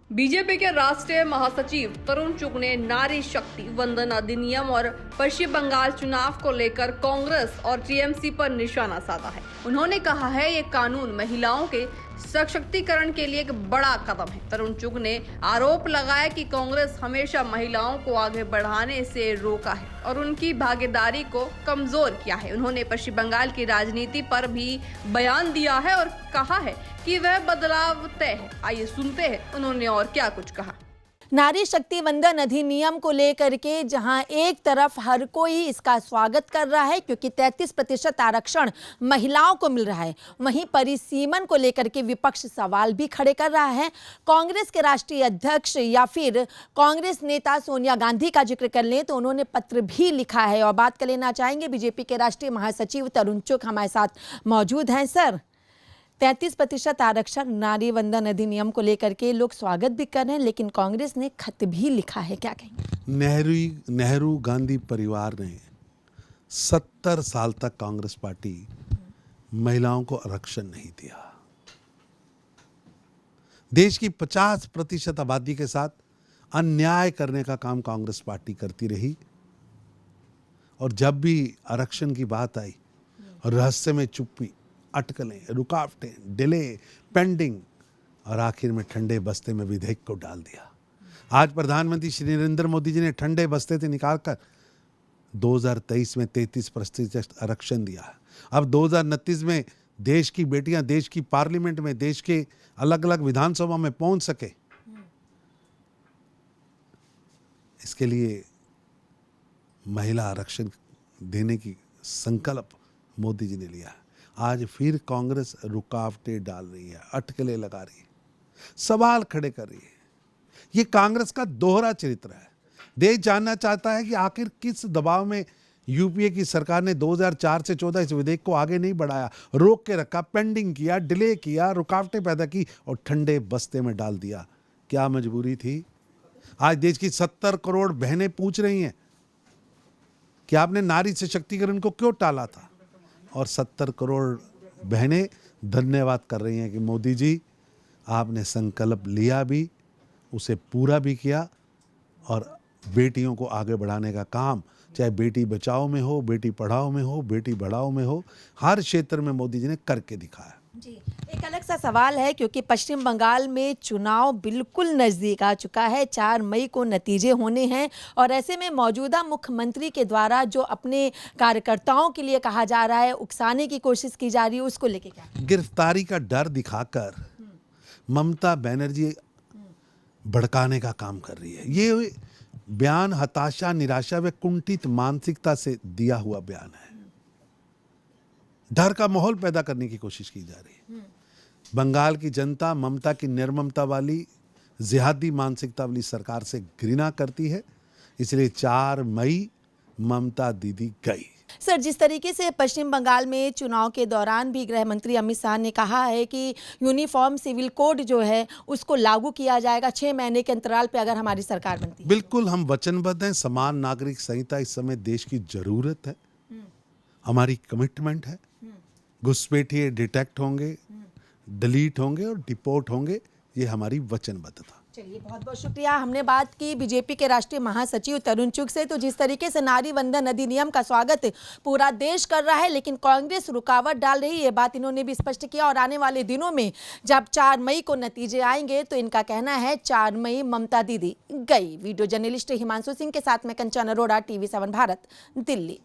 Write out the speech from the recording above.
BJP के राष्ट्रीय महासचिव तरुण चुग ने नारी शक्ति वंदन अधिनियम और पश्चिम बंगाल चुनाव को लेकर कांग्रेस और टीएमसी पर निशाना साधा है। उन्होंने कहा है ये कानून महिलाओं के सशक्तिकरण के लिए एक बड़ा कदम है। तरुण चुग ने आरोप लगाया कि कांग्रेस हमेशा महिलाओं को आगे बढ़ाने से रोका है और उनकी भागीदारी को कमजोर किया है। उन्होंने पश्चिम बंगाल की राजनीति पर भी बयान दिया है और कहा है कि वह बदलाव तय है। आइए सुनते हैं उन्होंने और क्या कुछ कहा। नारी शक्ति वंदन अधिनियम को लेकर के जहां एक तरफ हर कोई इसका स्वागत कर रहा है क्योंकि 33% आरक्षण महिलाओं को मिल रहा है, वहीं परिसीमन को लेकर के विपक्ष सवाल भी खड़े कर रहा है। कांग्रेस के राष्ट्रीय अध्यक्ष या फिर कांग्रेस नेता सोनिया गांधी का जिक्र कर लें तो उन्होंने पत्र भी लिखा है और बात कर लेना चाहेंगे। बीजेपी के राष्ट्रीय महासचिव तरुण चुग हमारे साथ मौजूद हैं। सर, 33% आरक्षण नारी वंदन अधिनियम को लेकर के लोग स्वागत भी कर रहे हैं, लेकिन कांग्रेस ने खत भी लिखा है, क्या कहेंगे? नेहरू गांधी परिवार ने 70 साल तक कांग्रेस पार्टी महिलाओं को आरक्षण नहीं दिया। देश की 50% आबादी के साथ अन्याय करने का काम कांग्रेस पार्टी करती रही और जब भी आरक्षण की बात आई, रहस्य में चुप्पी, अटकलें, रुकावटें, डिले, पेंडिंग और आखिर में ठंडे बस्ते में विधेयक को डाल दिया। आज प्रधानमंत्री श्री नरेंद्र मोदी जी ने ठंडे बस्ते से निकालकर 2023 में 33% आरक्षण दिया है। अब 2029 में देश की बेटियां देश की पार्लियामेंट में, देश के अलग अलग विधानसभा में पहुंच सके, इसके लिए महिला आरक्षण देने की संकल्प मोदी जी ने लिया है। आज फिर कांग्रेस रुकावटें डाल रही है, अटकलें लगा रही है, सवाल खड़े कर रही है। ये कांग्रेस का दोहरा चरित्र है। देश जानना चाहता है कि आखिर किस दबाव में यूपीए की सरकार ने 2004 से 14 इस विधेयक को आगे नहीं बढ़ाया, रोक के रखा, पेंडिंग किया, डिले किया, रुकावटें पैदा की और ठंडे बस्ते में डाल दिया। क्या मजबूरी थी? आज देश की 70 करोड़ बहनें पूछ रही हैं कि आपने नारी सशक्तिकरण को क्यों टाला था, और 70 करोड़ बहनें धन्यवाद कर रही हैं कि मोदी जी आपने संकल्प लिया भी, उसे पूरा भी किया और बेटियों को आगे बढ़ाने का काम, चाहे बेटी बचाओ में हो, बेटी पढ़ाओ में हो, बेटी बढ़ाओ में हो, हर क्षेत्र में मोदी जी ने करके दिखाया। जी, एक अलग सा सवाल है क्योंकि पश्चिम बंगाल में चुनाव बिल्कुल नज़दीक आ चुका है, 4 मई को नतीजे होने हैं और ऐसे में मौजूदा मुख्यमंत्री के द्वारा जो अपने कार्यकर्ताओं के लिए कहा जा रहा है, उकसाने की कोशिश की जा रही है, उसको लेके क्या? गिरफ्तारी का डर दिखाकर ममता बनर्जी भड़काने का काम कर रही है। ये बयान हताशा, निराशा व कुंठित मानसिकता से दिया हुआ बयान है। डर का माहौल पैदा करने की कोशिश की जा रही है। बंगाल की जनता ममता की निर्ममता वाली, जिहादी मानसिकता वाली सरकार से घृणा करती है, इसलिए 4 मई ममता दीदी गई। सर, जिस तरीके से पश्चिम बंगाल में चुनाव के दौरान भी गृह मंत्री अमित शाह ने कहा है कि यूनिफॉर्म सिविल कोड जो है उसको लागू किया जाएगा 6 महीने के अंतराल पे अगर हमारी सरकार बनती है। बिल्कुल, हम वचनबद्ध हैं। समान नागरिक संहिता इस समय देश की जरूरत है, हमारी कमिटमेंट है। घुसपैठिए डिटेक्ट होंगे, डिलीट होंगे और डिपोर्ट होंगे, ये हमारी वचनबद्धता। चलिए, बहुत बहुत शुक्रिया। हमने बात की बीजेपी के राष्ट्रीय महासचिव तरुण चुग से। तो जिस तरीके से नारी वंदन अधिनियम का स्वागत पूरा देश कर रहा है, लेकिन कांग्रेस रुकावट डाल रही है, ये बात इन्होंने भी स्पष्ट किया। और आने वाले दिनों में जब 4 मई को नतीजे आएंगे तो इनका कहना है 4 मई ममता दीदी गई। वीडियो जर्नलिस्ट हिमांशु सिंह के साथ में कंचन अरोड़ा, TV7 भारत, दिल्ली।